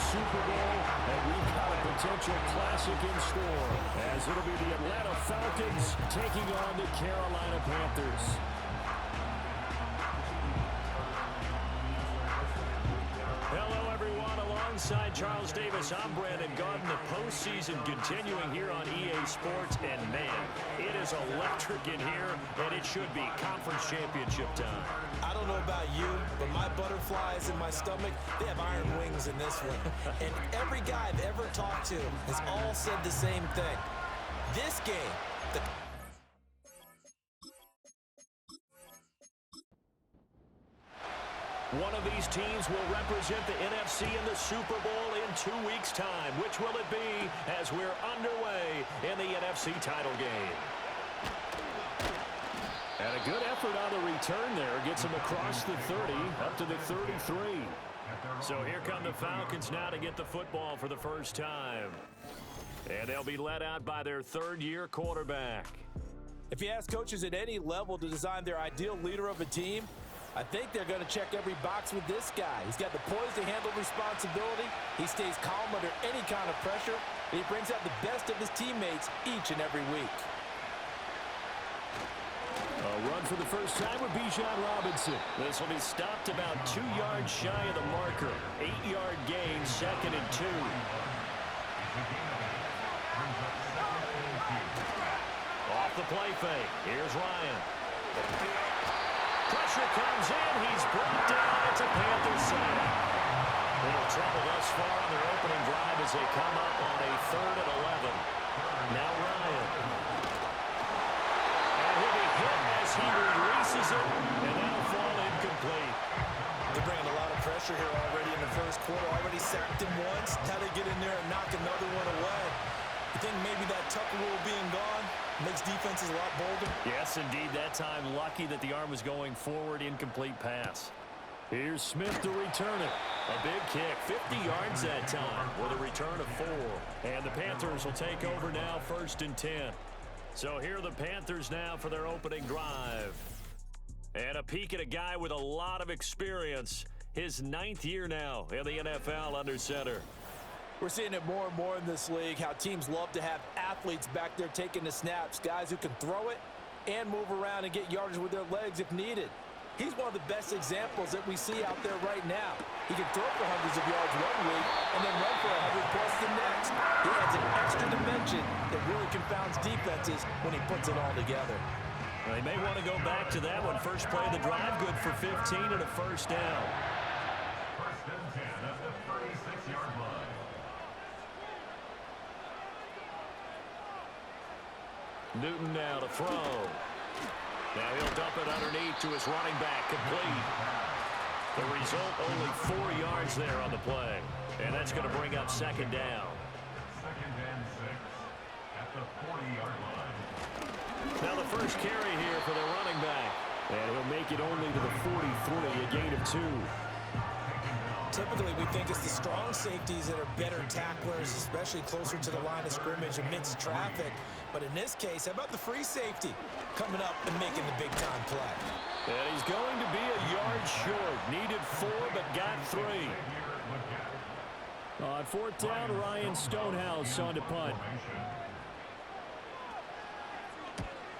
Super Bowl, and we've got a potential classic in store, as it'll be the Atlanta Falcons taking on the Carolina Panthers. Hello, everyone. Alongside Charles Davis, I'm Brandon Gaudin. The postseason continuing here on EA Sports, and man, it is electric in here, and it should be conference championship time. I don't know about you, but my butterflies in my stomach, they have iron wings in this one. And every guy I've ever talked to has all said the same thing. This game, One of these teams will represent the NFC in the Super Bowl in 2 weeks' time. Which will it be as we're underway in the NFC title game? And a good effort on the return there. Gets him across the 30, up to the 33. So here come the Falcons now to get the football for the first time. And they'll be led out by their third-year quarterback. if you ask coaches at any level to design their ideal leader of a team, I think they're going to check every box with this guy. He's got the poise to handle responsibility. He stays calm under any kind of pressure. And he brings out the best of his teammates each and every week. A run for the first time with Bijan Robinson. This will be stopped about 2 yards shy of the marker. 8-yard gain, 2nd and 2. Off the play fake. Here's Ryan. Pressure comes in. He's brought down. It's a Panthers sack. A little trouble thus far on their opening drive as they come up on a 3rd and 11. Now Ryan. And he'll be hit as he releases it, and that'll fall incomplete. They're bringing a lot of pressure here already in the first quarter. Already sacked him once. How they get in there and knock another one away. You think maybe that Tucker rule being gone makes defenses a lot bolder? Yes, indeed. That time, lucky that the arm was going forward. Incomplete pass. Here's Smith to return it. A big kick. 50 yards that time with a return of 4. And the Panthers will take over now, 1st and 10. So here are the Panthers now for their opening drive. And a peek at a guy with a lot of experience. His 9th year now in the NFL under center. We're seeing it more and more in this league, how teams love to have athletes back there taking the snaps, guys who can throw it and move around and get yardage with their legs if needed. He's one of the best examples that we see out there right now. He can throw for hundreds of yards one week and then run for 100 plus the next. He adds an extra dimension that really confounds defenses when he puts it all together. Well, they may want to go back to that one. First play of the drive, good for 15 and a first down. 1st and 10 at the 36-yard line. Newton now to throw. Now he'll dump it underneath to his running back, complete. The result, only 4 yards there on the play. And that's going to bring up 2nd down. 2nd and 6 at the 40-yard line. Now the first carry here for the running back. And he'll make it only to the 43, a gain of 2. Typically, we think it's the strong safeties that are better tacklers, especially closer to the line of scrimmage amidst traffic. But in this case, how about the free safety coming up and making the big-time play? And he's going to be a yard short. Needed 4, but got 3. On 4th down, Ryan Stonehouse on to punt.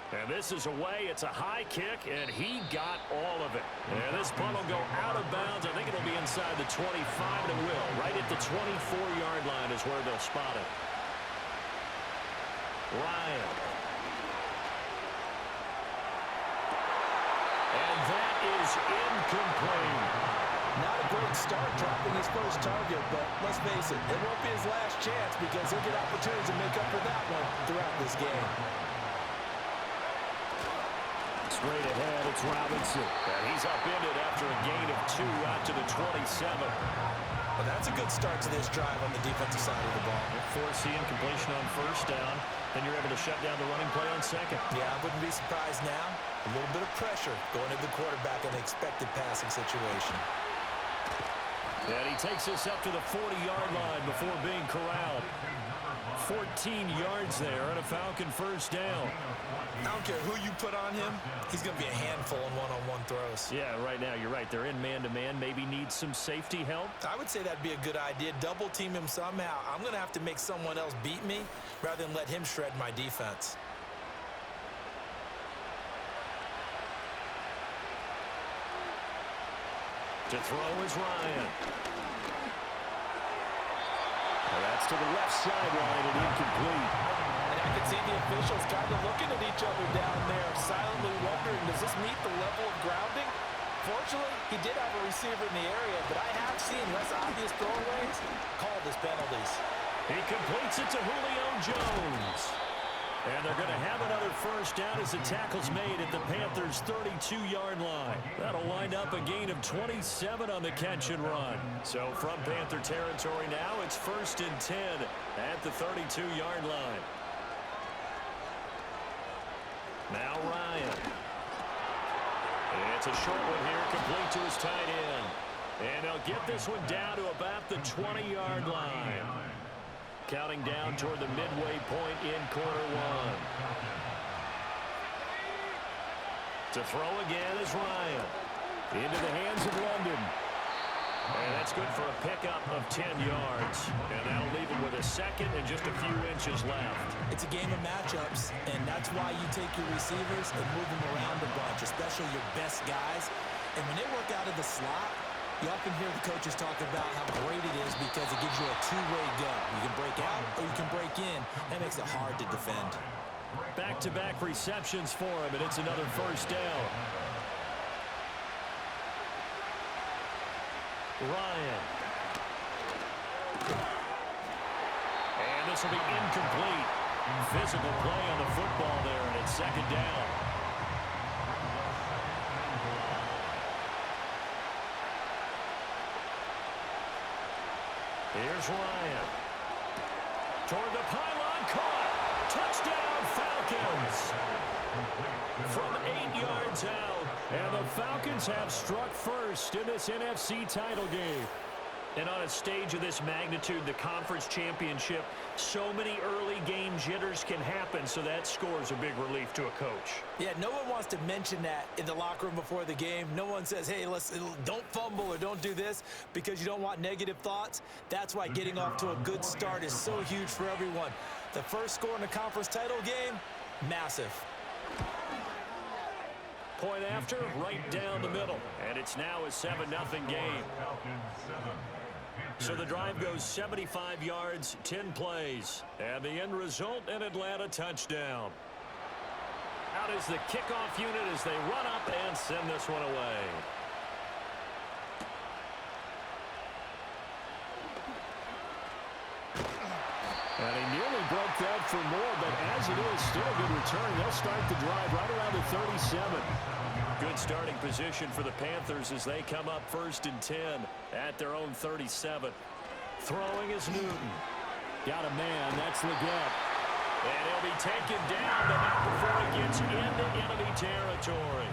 And this is away. It's a high kick, and he got all of it. And this punt will go out of bounds. I think it'll be inside the 25, and it will. Right at the 24-yard line is where they'll spot it. Ryan. And that is incomplete. Not a great start dropping his first target, but let's face it, it won't be his last chance because he'll get opportunities to make up for that one throughout this game. Straight ahead, it's Robinson. And he's upended after a gain of 2 out to the 27. Well, that's a good start to this drive on the defensive side of the ball. Forcing completion on 1st down. Then you're able to shut down the running play on 2nd. Yeah, I wouldn't be surprised now. A little bit of pressure going to the quarterback in an expected passing situation. And he takes us up to the 40-yard line before being corralled. 14 yards there and a Falcon first down. I don't care who you put on him, he's going to be a handful in one-on-one throws. Yeah, right now you're right. They're in man-to-man. Maybe needs some safety help. I would say that'd be a good idea. Double team him somehow. I'm going to have to make someone else beat me rather than let him shred my defense. To throw is Ryan. And that's to the left sideline and incomplete. And I can see the officials kind of looking at each other down there, silently wondering, does this meet the level of grounding? Fortunately, he did have a receiver in the area, but I have seen less obvious throwaways called as penalties. He completes it to Julio Jones. And they're going to have another first down as the tackle's made at the Panthers' 32-yard line. That'll wind up a gain of 27 on the catch and run. So from Panther territory now, it's 1st and 10 at the 32-yard line. Now Ryan. It's a short one here, complete to his tight end. And they'll get this one down to about the 20-yard line. Counting down toward the midway point in quarter one. To throw again is Ryan. Into the hands of London. And that's good for a pickup of 10 yards. And that'll leave him with a second and just a few inches left. It's a game of matchups, and that's why you take your receivers and move them around a bunch, especially your best guys. And when they work out of the slot, you often hear the coaches talk about how great it is because it gives you a two-way go. You can break out or you can break in. That makes it hard to defend. Back-to-back receptions for him, and it's another first down. Ryan. And this will be incomplete. Physical play on the football there, and it's second down. Here's Ryan. Toward the pylon, caught. Touchdown, Falcons. From 8 yards out. And the Falcons have struck first in this NFC title game. And on a stage of this magnitude, the conference championship, so many early game jitters can happen, so that scores a big relief to a coach. Yeah, no one wants to mention that in the locker room before the game. No one says, hey, don't fumble or don't do this because you don't want negative thoughts. That's why getting off to a good start is so huge for everyone. The first score in the conference title game, massive. Point after, right down the middle. And it's now a 7-0 game. So the drive goes 75 yards, 10 plays. And the end result, an Atlanta touchdown. Out is the kickoff unit as they run up and send this one away. And he nearly broke that for more, but as it is, still a good return. They'll start the drive right around the 37. Good starting position for the Panthers as they come up 1st and 10 at their own 37. Throwing is Newton. Got a man, that's Leggett. And he'll be taken down, but not before he gets into enemy territory.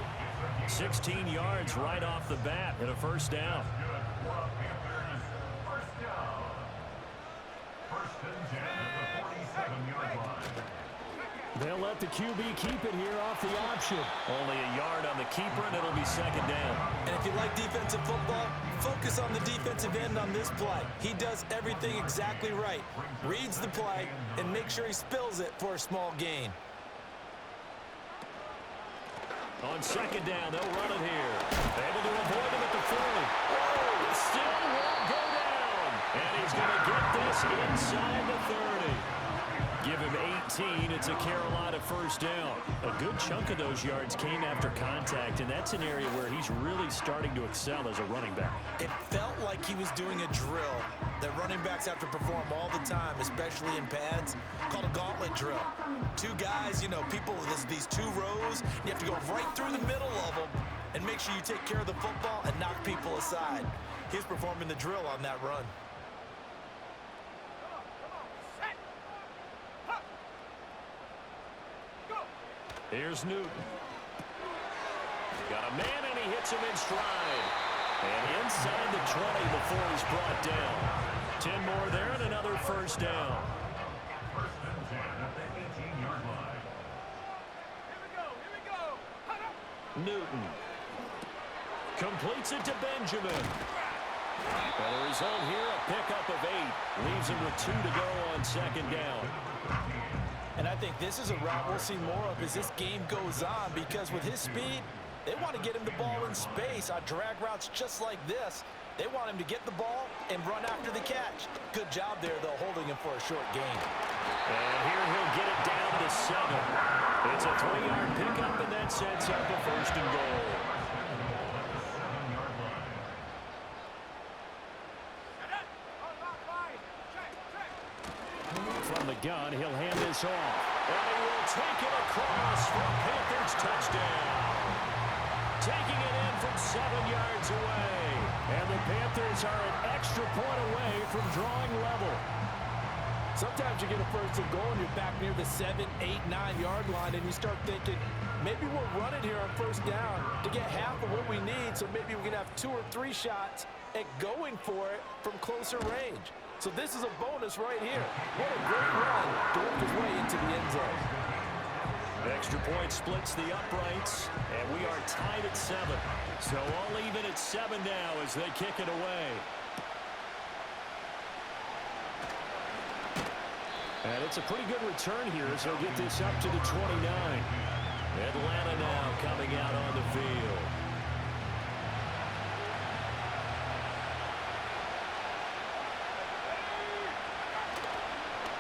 16 yards right off the bat and a first down. They'll let the QB keep it here off the option. Only a yard on the keeper, and it'll be second down. And if you like defensive football, focus on the defensive end on this play. He does everything exactly right. Reads the play and makes sure he spills it for a small gain. On second down, they'll run it here. Able to avoid him at the 40. Oh, still won't go down. And he's going to get this inside the 30. Give him 18. It's a Carolina first down. A good chunk of those yards came after contact, and that's an area where he's really starting to excel as a running back. It felt like he was doing a drill that running backs have to perform all the time, especially in pads, called a gauntlet drill. Two guys, people, there's these two rows. You have to go right through the middle of them and make sure you take care of the football and knock people aside. He's performing the drill on that run. Here's Newton. Got a man, and he hits him in stride. And inside the 20 before he's brought down. 10 more there and another first down. First and 10 at the 18-yard line. Here we go. Newton completes it to Benjamin. And the result here, a pickup of 8. Leaves him with 2 to go on second down. And I think this is a route we'll see more of as this game goes on, because with his speed, they want to get him the ball in space on drag routes just like this. They want him to get the ball and run after the catch. Good job there, though, holding him for a short gain. And here he'll get it down to 7. It's a 3-yard pickup, and that sets up a first and goal. From the gun, he'll hand this off. And he will take it across for a Panthers touchdown. Taking it in from 7 yards away. And the Panthers are an extra point away from drawing level. Sometimes you get a first and goal and you're back near the 7, 8, 9-yard line, and you start thinking, maybe we're running here on first down to get half of what we need, so maybe we can have 2 or 3 shots at going for it from closer range. So this is a bonus right here. What a great run to work his way into the end zone. Extra point splits the uprights, and we are tied at 7. So all even at 7 now as they kick it away. And it's a pretty good return here as they'll get this up to the 29. Atlanta now coming out on the field.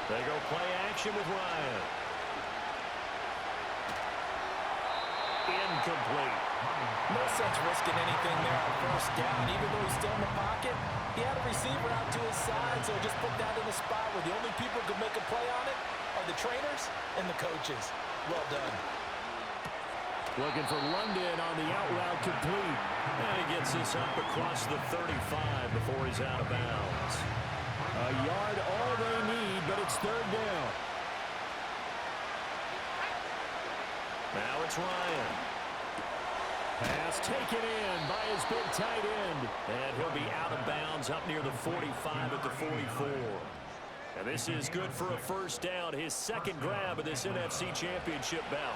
They go play action with Ryan. Incomplete. No sense risking anything there on first down. Even though he's still in the pocket, he had a receiver out to his side, so just put that in a spot where the only people who can make a play on it are the trainers and the coaches. Well done. Looking for London on the out route complete. And he gets this up across the 35 before he's out of bounds. A yard all they need, but it's third down. Now it's Ryan. Pass taken in by his big tight end. And he'll be out of bounds up near the 45 at the 44. And this is good for a first down. His second grab of this NFC Championship bout.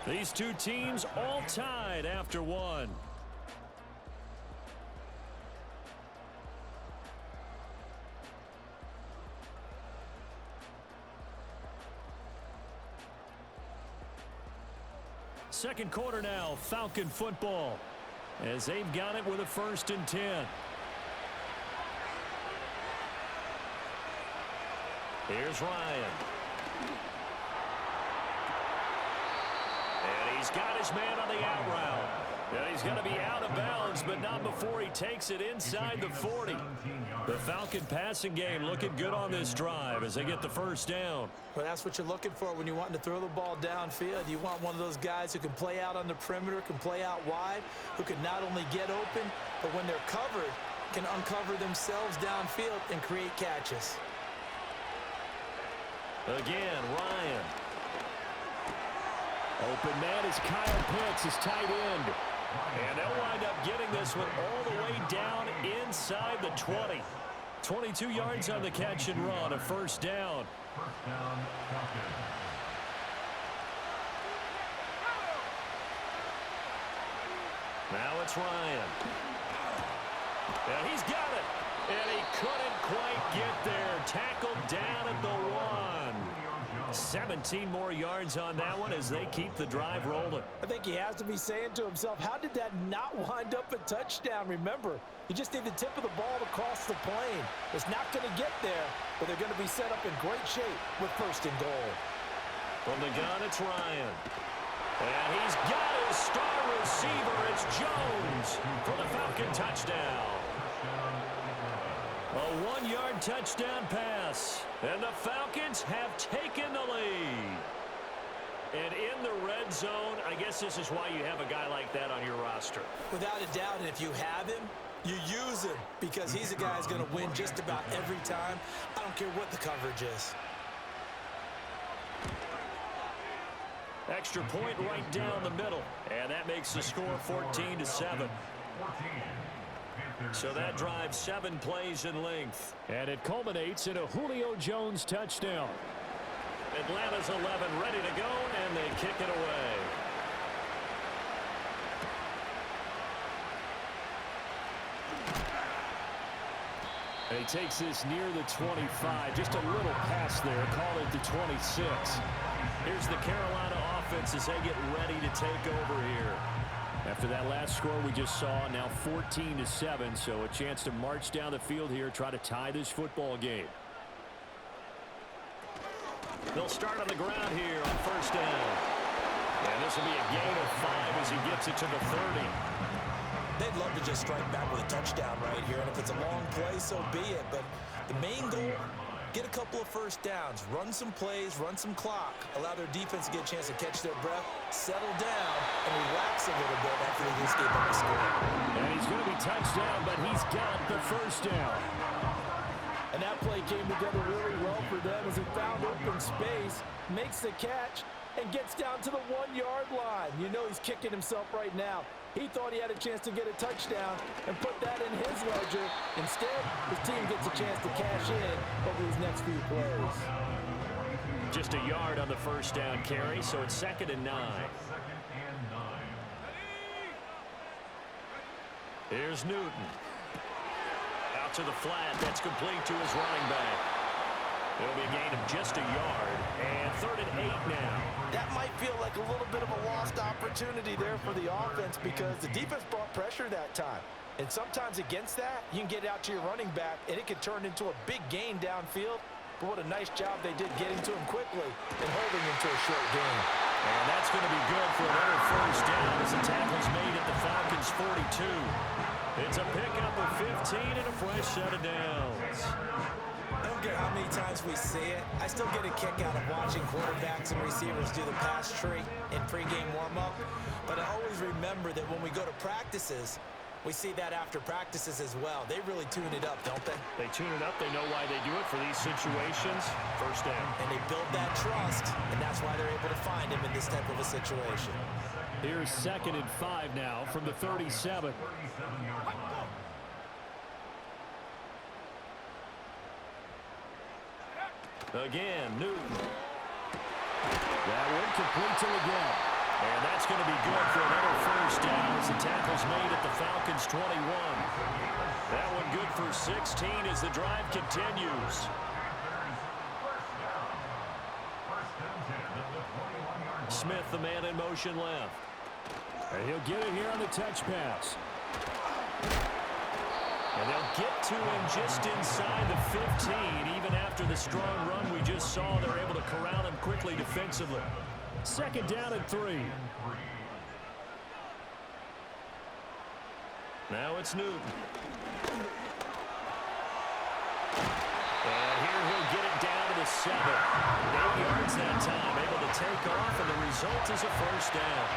These two teams all tied after one. Second quarter now, Falcon football, as they've got it with a first and 10. Here's Ryan. And he's got his man on the out route. And he's going to be out of bounds, but not before he takes it inside the 40. The Falcon passing game looking good on this drive as they get the first down. Well, that's what you're looking for when you want to throw the ball downfield. You want one of those guys who can play out on the perimeter, can play out wide, who can not only get open, but when they're covered, can uncover themselves downfield and create catches. Again, Ryan. Open man is Kyle Pitts, his tight end. And they'll wind up getting this one all the way down inside the 20. 22 yards on the catch and run, a first down. First down, Falcons. Now it's Ryan. And he's got it. And he couldn't quite get there. Tackled down at the 1. 17 more yards on that one as they keep the drive rolling. I think he has to be saying to himself, how did that not wind up a touchdown? Remember, you just need the tip of the ball to cross the plane. It's not going to get there, but they're going to be set up in great shape with first and goal. From the gun, it's Ryan. And he's got his star receiver. It's Jones for the Falcon touchdown. A 1-yard touchdown pass. And the Falcons have taken the lead. And in the red zone, I guess this is why you have a guy like that on your roster. Without a doubt, and if you have him, you use him because he's a guy who's going to win just about every time. I don't care what the coverage is. Extra point right down the middle. And that makes the score 14-7. So that drive 7 plays in length. And it culminates in a Julio Jones touchdown. Atlanta's 11 ready to go, and they kick it away. And he takes this near the 25. Just a little pass there. Call it the 26. Here's the Carolina offense as they get ready to take over here. After that last score we just saw, now 14-7. So a chance to march down the field here, try to tie this football game. They'll start on the ground here on first down. And this will be a gain of 5 as he gets it to the 30. They'd love to just strike back with a touchdown right here, and if it's a long play, so be it. But the main goal, get a couple of first downs, run some plays, run some clock, allow their defense to get a chance to catch their breath, settle down, and relax a little bit after they just gave up a score. And he's going to be touchdown, but he's got the first down. And that play came together really well for them as he found open space, makes the catch, and gets down to the 1-yard line. You know he's kicking himself right now. He thought he had a chance to get a touchdown and put that in his ledger. Instead, his team gets a chance to cash in over these next few plays. Just a yard on the first down carry, so it's 2nd and 9. Here's Newton. Out to the flat. That's complete to his running back. It'll be a gain of just a yard. And 3rd and 8 now. That might feel like a little bit of a lost opportunity there for the offense because the defense brought pressure that time. And sometimes against that, you can get out to your running back, and it can turn into a big gain downfield. But what a nice job they did getting to him quickly and holding him to a short gain. And that's going to be good for another first down as the tackle's made at the Falcons' 42. It's a pickup of 15 and a fresh set of downs. I don't care how many times we see it. I still get a kick out of watching quarterbacks and receivers do the pass tree in pregame warm-up. But I always remember that when we go to practices, we see that after practices as well. They really tune it up, don't they? They tune it up. They know why they do it for these situations. First down. And they build that trust, and that's why they're able to find him in this type of a situation. Here's 2nd and 5 now from the 37. Again, Newton. That one complete to Leggett. And that's going to be good for another first down as the tackle's made at the Falcons' 21. That one good for 16 as the drive continues. Smith, the man in motion left. And he'll get it here on the touch pass. And they'll get to him just inside the 15. Even after the strong run we just saw, they're able to corral him quickly defensively. 2nd down and 3. Now it's Newton. And here he'll get it down to the 7. 8 yards that time, able to take off, and the result is a first down.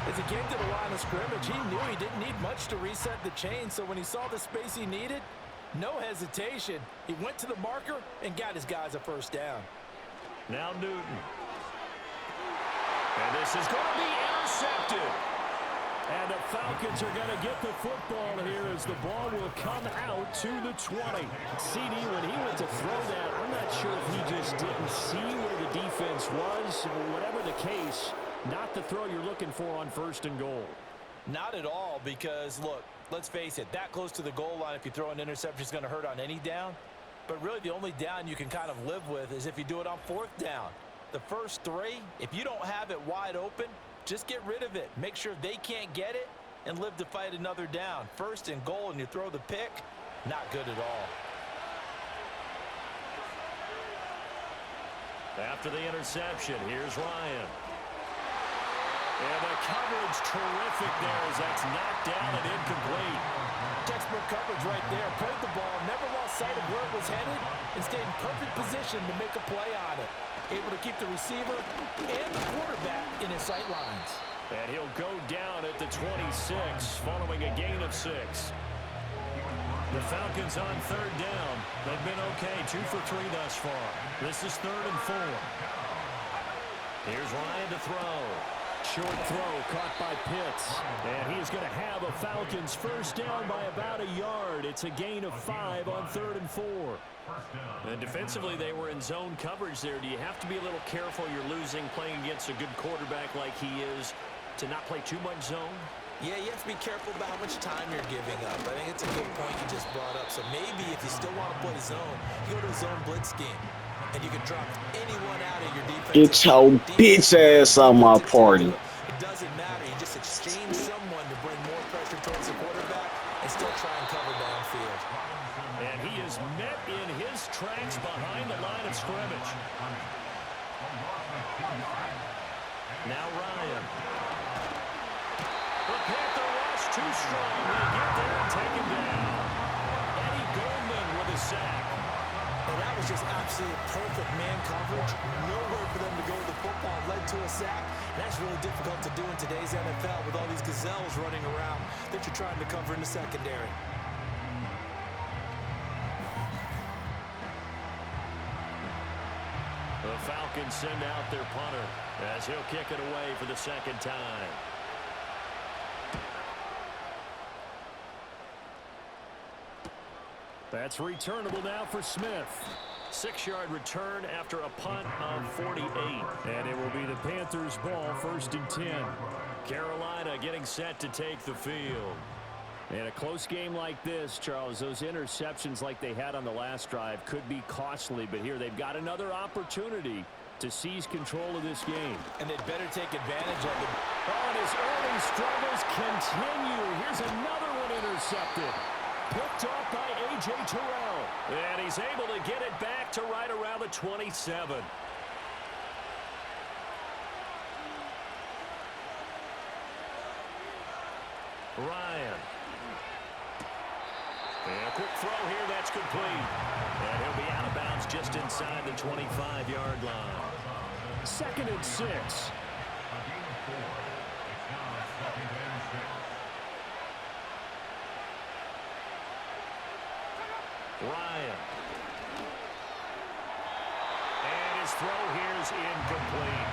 As he came to the line of scrimmage, he knew he didn't need much to reset the chain, so when he saw the space he needed, no hesitation. He went to the marker and got his guys a first down. Now Newton. And this is going to be intercepted. And the Falcons are going to get the football here as the ball will come out to the 20. CD, when he went to throw that, I'm not sure if he just didn't see where the defense was. Whatever the case, not the throw you're looking for on 1st and goal. Not at all, because, look, let's face it, that close to the goal line, if you throw an interception, is going to hurt on any down. But really, the only down you can kind of live with is if you do it on 4th down. The first 3, if you don't have it wide open, just get rid of it. Make sure they can't get it and live to fight another down. 1st and goal, and you throw the pick, not good at all. After the interception, here's Ryan. And the coverage terrific there as that's knocked down and incomplete. Textbook coverage right there. Played the ball, never lost sight of where it was headed, and stayed in perfect position to make a play on it. Able to keep the receiver and the quarterback in his sight lines. And he'll go down at the 26 following a gain of 6. The Falcons on 3rd down. They've been okay, 2 for 3 thus far. This is 3rd and 4. Here's Ryan to throw. Short throw caught by Pitts. And he's going to have a Falcons first down by about a yard. It's a gain of 5 on 3rd and 4. And defensively, they were in zone coverage there. Do you have to be a little careful? You're losing playing against a good quarterback like he is to not play too much zone? Yeah, you have to be careful about how much time you're giving up. I think it's a good point you just brought up. So maybe if you still want to play zone, you go to a zone blitz scheme. And you can drop anyone out of your defense. Get your bitch ass on my party. It doesn't matter. You just exchange someone to bring more pressure towards the quarterback and still try and cover downfield. And he is met in his tracks behind the line of scrimmage. Now Ryan. The Panther rush too strong. They get there and take him down. Eddie Goldman with a sack. And that was just absolute perfect man coverage. Nowhere for them to go with the football. Led to a sack. And that's really difficult to do in today's NFL with all these gazelles running around that you're trying to cover in the secondary. The Falcons send out their punter as he'll kick it away for the second time. That's returnable now for Smith. 6-yard return after a punt of 48. And it will be the Panthers' ball, 1st and 10. Carolina getting set to take the field. In a close game like this, Charles, those interceptions like they had on the last drive could be costly. But here they've got another opportunity to seize control of this game. And they'd better take advantage of it. Oh, and his early struggles continue. Here's another one intercepted. Picked off by A.J. Terrell. And he's able to get it back to right around the 27. Ryan. And a quick throw here, that's complete. And he'll be out of bounds just inside the 25-yard line. 2nd and 6. Ryan. And his throw here is incomplete.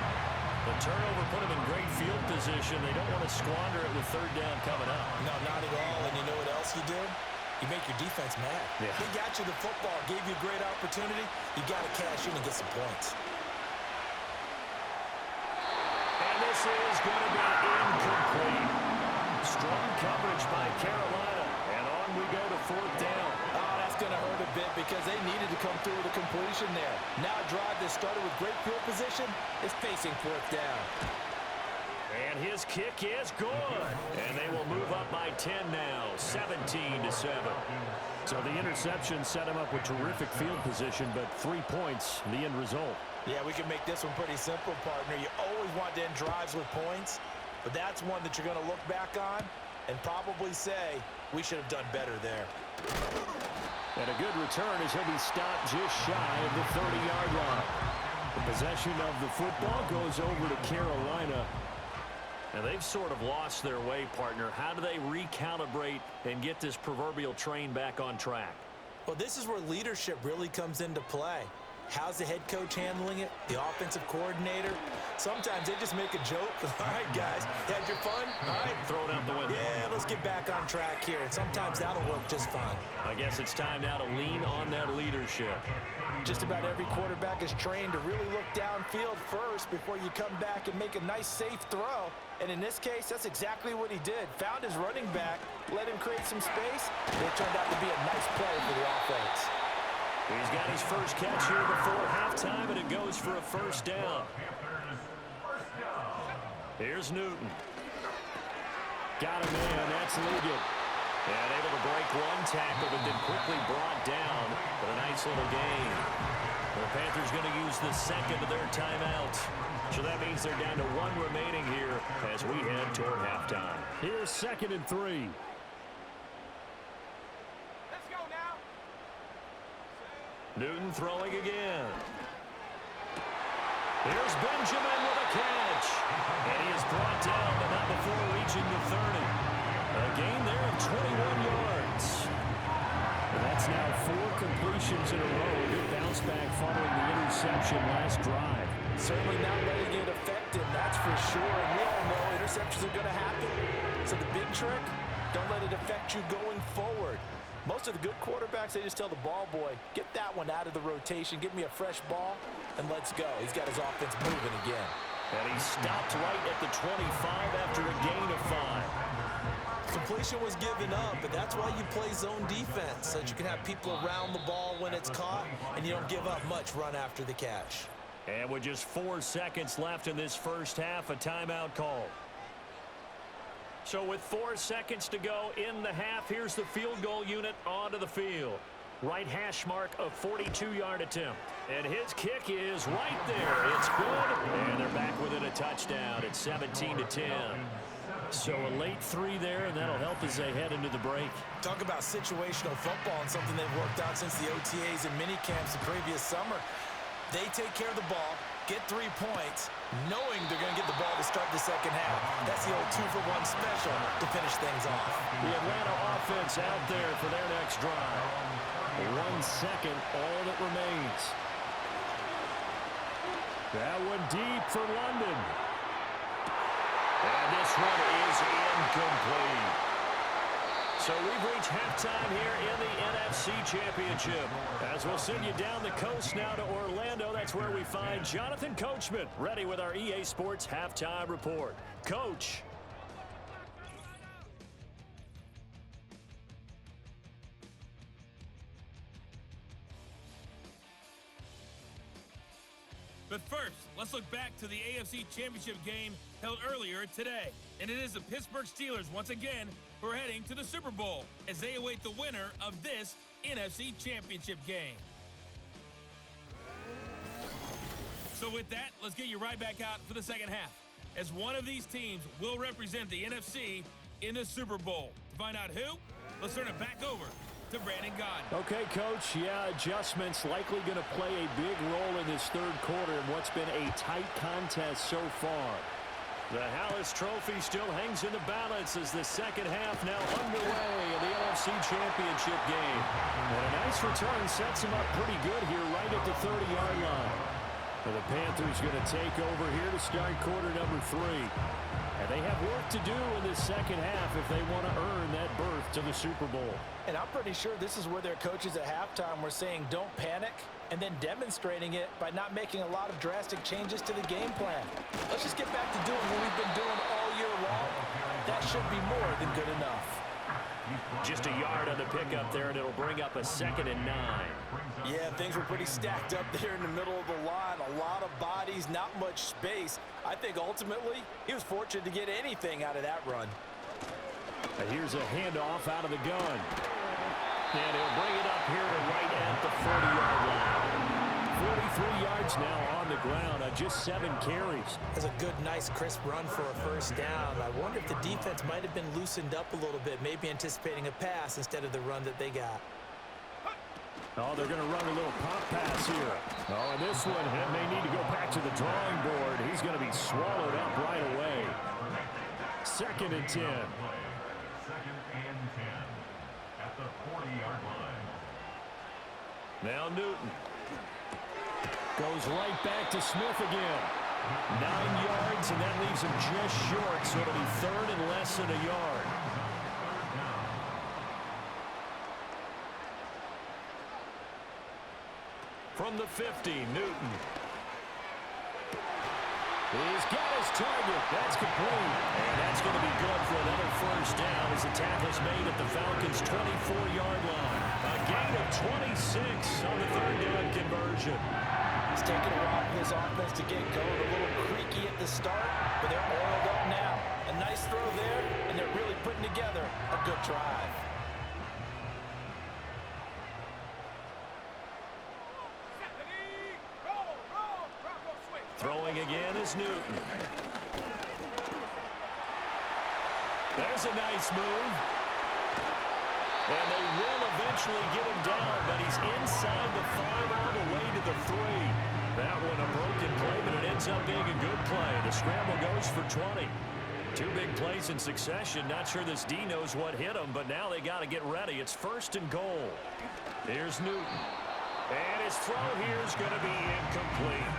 The turnover put him in great field position. They don't want to squander it with 3rd down coming up. No, not at all. And you know what else you do? You make your defense mad. Yeah. He got you the football, gave you a great opportunity. You got to cash in and get some points. And this is going to be incomplete. Strong coverage by Carolina. And on we go to 4th down. Oh, that's going to hurt a bit because they needed to come through with a completion there. Now a drive that started with great field position is facing 4th down. And his kick is good. And they will move up by 10 now, 17-7. So the interception set him up with terrific field position, but 3 points, the end result. Yeah, we can make this one pretty simple, partner. You always want to end drives with points, but that's one that you're going to look back on and probably say, we should have done better there. And a good return as he'll be stopped just shy of the 30-yard line. The possession of the football goes over to Carolina. And they've sort of lost their way, partner. How do they recalibrate and get this proverbial train back on track? Well, this is where leadership really comes into play. How's the head coach handling it? The offensive coordinator? Sometimes they just make a joke. All right, guys, had your fun? All right. Throw it out the window. Yeah, let's get back on track here. And sometimes that'll work just fine. I guess it's time now to lean on that leadership. Just about every quarterback is trained to really look downfield first before you come back and make a nice, safe throw. And in this case, that's exactly what he did. Found his running back, let him create some space, and it turned out to be a nice play for the offense. He's got his first catch here before halftime, and it goes for a 1st down. Here's Newton. Got him in. That's Liggett. And able to break one tackle, but then quickly brought down. But a nice little gain. The Panthers going to use the 2nd of their timeouts. So that means they're down to 1 remaining here as we head toward halftime. Here's 2nd and 3. Let's go now. Newton throwing again. Here's Benjamin with a catch. And he is brought down, but not before reaching the 30. A gain there of 21 yards. And that's now 4 completions in a row. Good bounce back following the interception last drive. Certainly not letting it affect That's for sure. And we all know interceptions are going to happen. So the big trick, don't let it affect you going forward. Most of the good quarterbacks, they just tell the ball boy, get that one out of the rotation, give me a fresh ball, and let's go. He's got his offense moving again. And he stopped right at the 25 after a gain of 5. Completion was given up, but that's why you play zone defense, so that you can have people around the ball when it's caught, and you don't give up much run after the catch. And with just 4 seconds left in this first half, a timeout call. So with 4 seconds to go in the half, here's the field goal unit onto the field. Right hash mark of 42-yard attempt. And his kick is right there. It's good. And they're back within a touchdown. It's 17-10. So a late 3 there, and that'll help as they head into the break. Talk about situational football and something they've worked out since the OTAs and mini camps the previous summer. They take care of the ball, get 3 points, knowing they're going to get the ball to start the second half. That's the old 2-for-1 special to finish things off. The Atlanta offense out there for their next drive. 1 second, all that remains. That one deep for London. And this one is incomplete. So we've reached halftime here in the NFC Championship. As we'll send you down the coast now to Orlando, that's where we find Jonathan Coachman, ready with our EA Sports Halftime Report. Coach. But first, let's look back to the AFC Championship game held earlier today. And it is the Pittsburgh Steelers once again who are heading to the Super Bowl as they await the winner of this NFC Championship game. So with that, let's get you right back out for the second half, as one of these teams will represent the NFC in the Super Bowl. To find out who, let's turn it back over to Brandon Gaudin. Okay, Coach. Yeah, adjustments likely going to play a big role in this third quarter in what's been a tight contest so far. The Hallis Trophy still hangs in the balance as the second half now underway in the NFC Championship game. And a nice return sets him up pretty good here right at the 30-yard line. And the Panthers going to take over here to start quarter number 3. And they have work to do in this second half if they want to earn that berth to the Super Bowl. And I'm pretty sure this is where their coaches at halftime were saying don't panic, and then demonstrating it by not making a lot of drastic changes to the game plan. Let's just get back to doing what we've been doing all year long. That should be more than good enough. Just a yard on the pickup there, and it'll bring up a 2nd and 9. Yeah, things were pretty stacked up there in the middle of the line. A lot of bodies, not much space. I think ultimately he was fortunate to get anything out of that run. And here's a handoff out of the gun. And he'll bring it up here to right at the 40-yard line. 43 yards now on the ground on just 7 carries. That's a good, nice, crisp run for a first down. I wonder if the defense might have been loosened up a little bit, maybe anticipating a pass instead of the run that they got. Oh, they're going to run a little pop pass here. Oh, and this one may need to go back to the drawing board. He's going to be swallowed up right away. 2nd and 10. 2nd and 10 at the 40-yard line. Now Newton. Goes right back to Smith again. 9 yards, and that leaves him just short, so it'll be 3rd and less than a yard. From the 50, Newton. He's got his target. That's complete. And that's going to be good for another first down as the tackle's made at the Falcons' 24-yard line. A gain of 26 on the 3rd down conversion. It's taken a while for this offense to get going. A little creaky at the start, but they're oiled up now. A nice throw there, and they're really putting together a good drive. Throwing again is Newton. There's a nice move. And they will eventually get him down, but he's inside the 5 all the way to the 3. That one a broken play, but it ends up being a good play. The scramble goes for 20. 2 big plays in succession. Not sure this D knows what hit him, but now they got to get ready. It's 1st and goal. Here's Newton. And his throw here is going to be incomplete.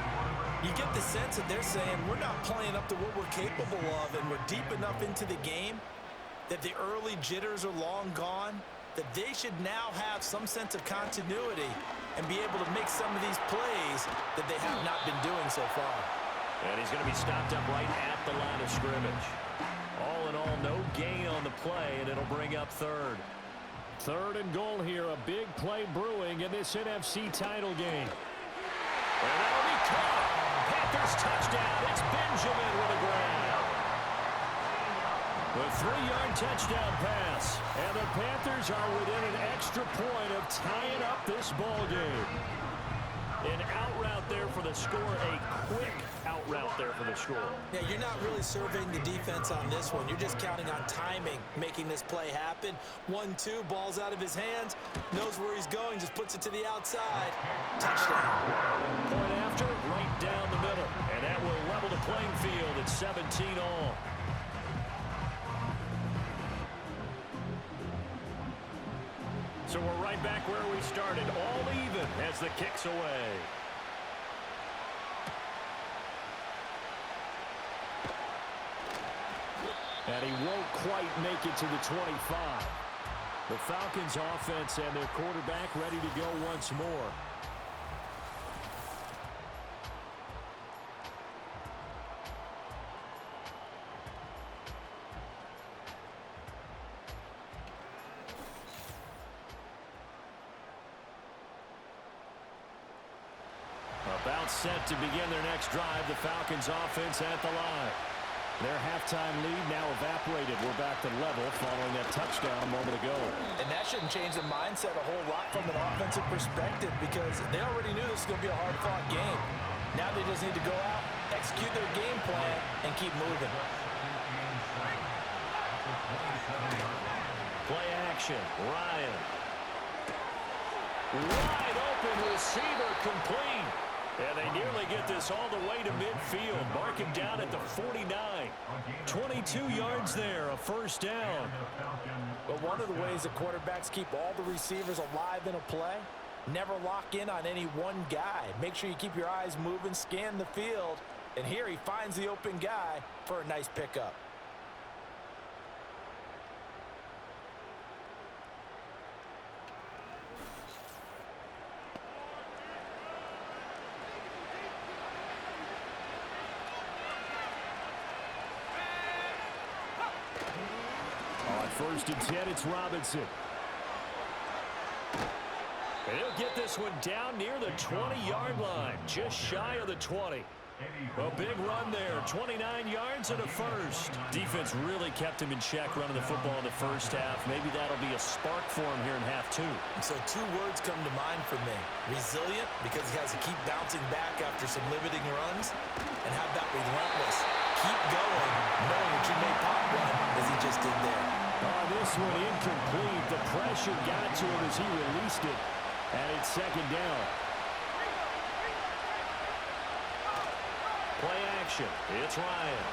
You get the sense that they're saying we're not playing up to what we're capable of, and we're deep enough into the game that the early jitters are long gone, that they should now have some sense of continuity and be able to make some of these plays that they have not been doing so far. And he's going to be stopped up right at the line of scrimmage. All in all, no gain on the play, and it'll bring up third. Third and goal here. A big play brewing in this NFC title game. And that'll be caught. Panthers touchdown. It's Benjamin with a grab. The 3-yard touchdown pass. And the Panthers are within an extra point of tying up this ball game. An out route there for the score. A quick out route there for the score. Yeah, you're not really surveying the defense on this one. You're just counting on timing, making this play happen. 1-2, ball's out of his hands. Knows where he's going, just puts it to the outside. Touchdown. Point after, right down the middle. And that will level the playing field at 17 all. So we're right back where we started, all even as the kick's away. And he won't quite make it to the 25. The Falcons offense and their quarterback ready to go once more. About set to begin their next drive, the Falcons offense at the line. Their halftime lead now evaporated. We're back to level following that touchdown a moment ago. And that shouldn't change the mindset a whole lot from an offensive perspective because they already knew this was going to be a hard-fought game. Now they just need to go out, execute their game plan, and keep moving. Play action. Ryan. Wide open receiver complete. And they nearly get this all the way to midfield. Mark him down at the 49. 22 yards there, a first down. But one of the ways that quarterbacks keep all the receivers alive in a play, never lock in on any one guy. Make sure you keep your eyes moving, scan the field. And here he finds the open guy for a nice pickup. First and 10, it's Robinson. And he'll get this one down near the 20-yard line, just shy of the 20. A big run there, 29 yards and a first. Defense really kept him in check running the football in the first half. Maybe that'll be a spark for him here in half two. So 2 words come to mind for me. Resilient, because he has to keep bouncing back after some limiting runs. And how about relentless? Keep going, knowing that you may pop one, as he just did there. This one incomplete. The pressure got to him as he released it. And it's second down. Play action. It's Ryan.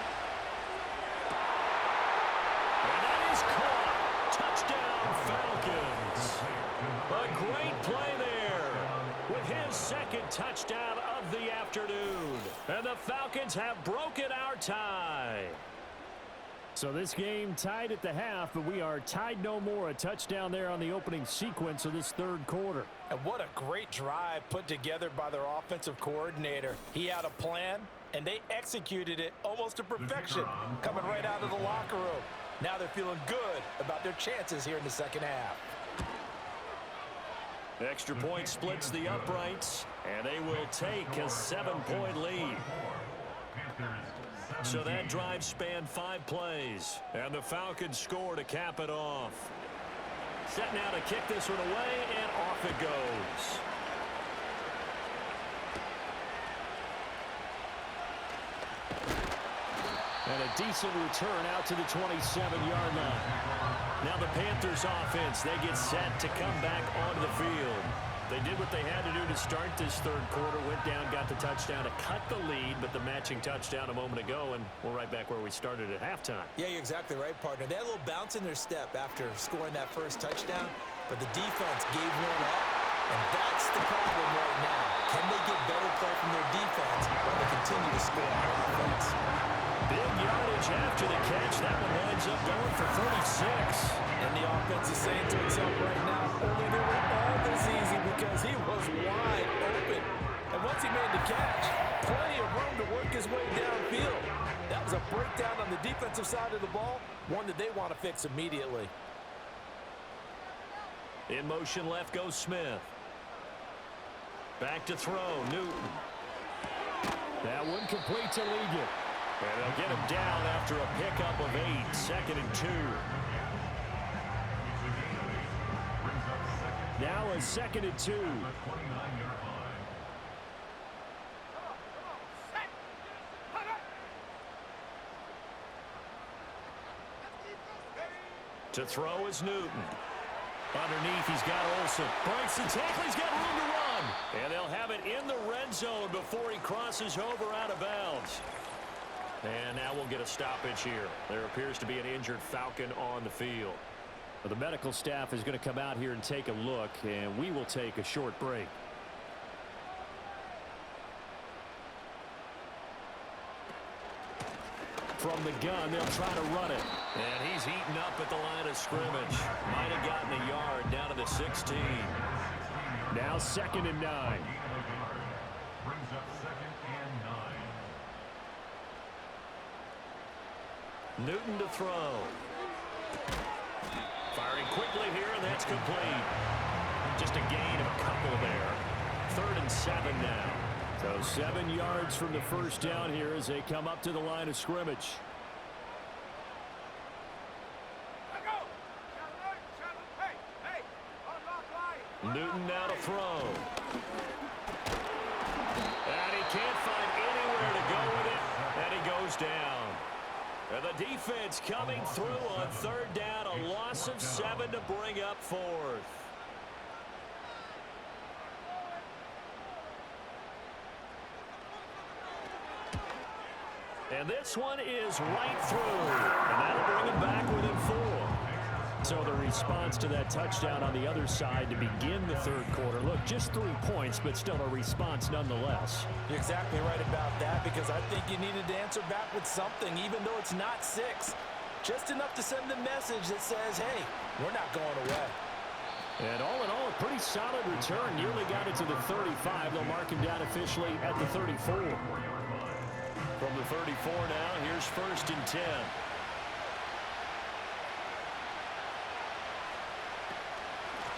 And that is caught. Touchdown, Falcons. A great play there with his second touchdown of the afternoon. And the Falcons have broken our tie. So this game tied at the half, but we are tied no more. A touchdown there on the opening sequence of this third quarter. And what a great drive put together by their offensive coordinator. He had a plan, and they executed it almost to perfection, coming right out of the locker room. Now they're feeling good about their chances here in the second half. Extra point splits the uprights, and they will take a 7-point lead. So that drive spanned 5 plays, and the Falcons score to cap it off. Set now to kick this one away, and off it goes. And a decent return out to the 27-yard line. Now the Panthers offense, they get set to come back onto the field. They did what they had to do to start this third quarter, went down, got the touchdown to cut the lead, but the matching touchdown a moment ago, and we're right back where we started at halftime. Yeah, you're exactly right, partner. They had a little bounce in their step after scoring that first touchdown, but the defense gave one up, and that's the problem right now. Can they get better play from their defense while they continue to score on offense? Big yardage after the catch. That one winds up going for 46. And the offense is saying to itself right now, only they were all this easy because he was wide open. And once he made the catch, plenty of room to work his way downfield. That was a breakdown on the defensive side of the ball, one that they want to fix immediately. In motion left goes Smith. Back to throw, Newton. That one complete to Ligon. And they'll get him down after a pickup of 8, 2nd and 2. Now a 2nd and 2. To throw is Newton. Underneath, he's got Olsen. Breaks the tackle, he's got room to run. And they'll have it in the red zone before he crosses over out of bounds. And now we'll get a stoppage here. There appears to be an injured Falcon on the field. Well, the medical staff is going to come out here and take a look, and we will take a short break. From the gun, they'll try to run it. And he's eaten up at the line of scrimmage. Might have gotten a yard down to the 16. Now 2nd and 9. Brings up 2nd and 9. Newton to throw. Firing quickly here, and that's complete. Just a gain of a couple there. 3rd and 7 now. So 7 yards from the first down here as they come up to the line of scrimmage. Newton now to throw. And he can't find anywhere to go with it, and he goes down. And the defense coming through on 3rd down, a loss of 7 to bring up 4th. And this one is right through, and that'll bring him back within 4. So the response to that touchdown on the other side to begin the 3rd quarter. Look, just 3 points, but still a response nonetheless. You're exactly right about that because I think you needed to answer back with something, even though it's not 6. Just enough to send the message that says, hey, we're not going away. And all in all, a pretty solid return. Nearly got it to the 35. They'll mark him down officially at the 34. From the 34 now, here's 1st and 10.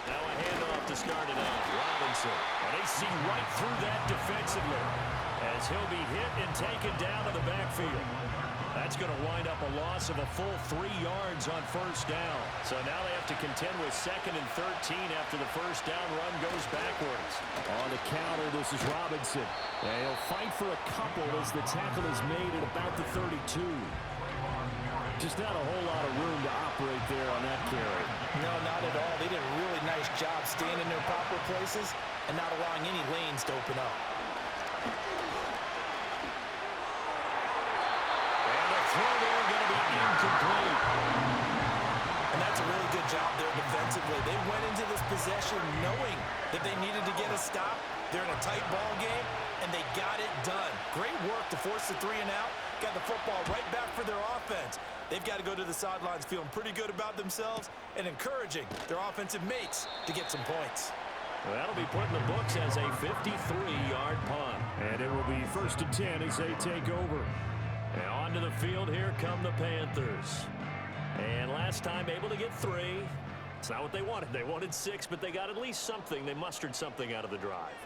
Now a handoff to start it out. Robinson. And they see right through that defensively as he'll be hit and taken down to the backfield. That's going to wind up a loss of a full 3 yards on 1st down. So now they have to contend with 2nd and 13 after the 1st down run goes backwards. On the counter, this is Robinson. And he'll fight for a couple as the tackle is made at about the 32. Just not a whole lot of room to operate there on that carry. No, not at all. They did a really nice job staying in their proper places and not allowing any lanes to open up. Throw there going to be incomplete. And that's a really good job there defensively. They went into this possession knowing that they needed to get a stop. They're in a tight ball game, and they got it done. Great work to force the 3 and out. Got the football right back for their offense. They've got to go to the sidelines feeling pretty good about themselves and encouraging their offensive mates to get some points. Well, that'll be put in the books as a 53-yard punt. And it will be 1st and 10 as they take over. And onto the field, here come the Panthers. And last time able to get 3. It's not what they wanted. They wanted 6, but they got at least something. They mustered something out of the drive.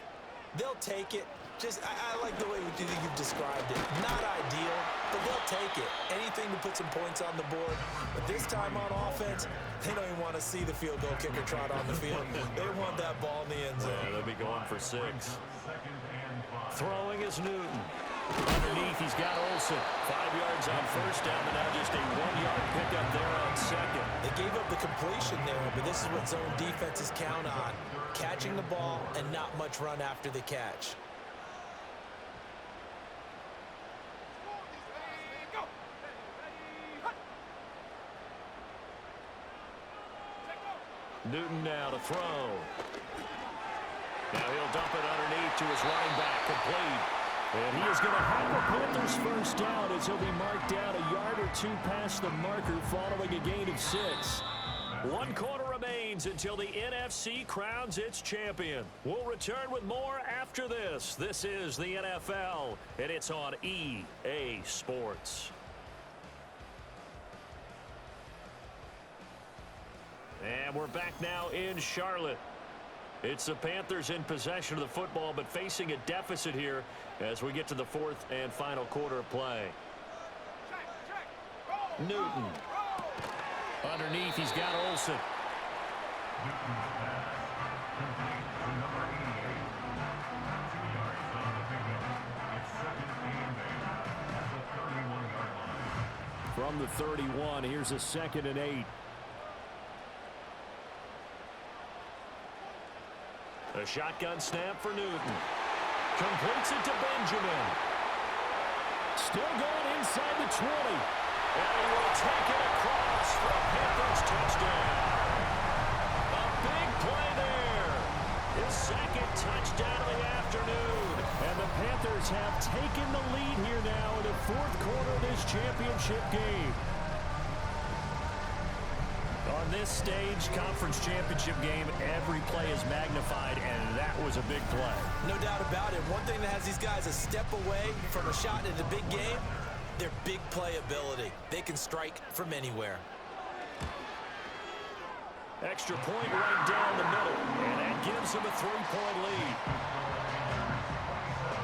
They'll take it. Just, I like the way you've described it. Not ideal, but they'll take it. Anything to put some points on the board. But this time on offense, they don't even want to see the field goal kicker trot on the field. They want that ball in the end zone. Yeah, they'll be going for 6. Throwing is Newton. Underneath, he's got Olsen. 5 yards on 1st down, but now just a 1-yard pickup there on 2nd. They gave up the completion there, but this is what zone defenses count on. Catching the ball and not much run after the catch. Newton now to throw. Now he'll dump it underneath to his running back, complete. And he is going to have the Panthers first down as he'll be marked down a yard or two past the marker following a gain of 6. 1 quarter remains until the NFC crowns its champion. We'll return with more after this. This is the NFL, and it's on EA Sports. And we're back now in Charlotte. It's the Panthers in possession of the football, but facing a deficit here as we get to the 4th and final quarter of play. Newton. Underneath, he's got Olsen. From the 31, here's a 2nd and 8. A shotgun snap for Newton. Completes it to Benjamin. Still going inside the 20. And he will take it across for a Panthers touchdown. A big play there. His 2nd touchdown of the afternoon. And the Panthers have taken the lead here now in the 4th quarter of this championship game. On this stage, conference championship game, every play is magnified, and that was a big play. No doubt about it. One thing that has these guys a step away from a shot in the big game, their big play ability. They can strike from anywhere. Extra point right down the middle, and that gives them a 3-point lead.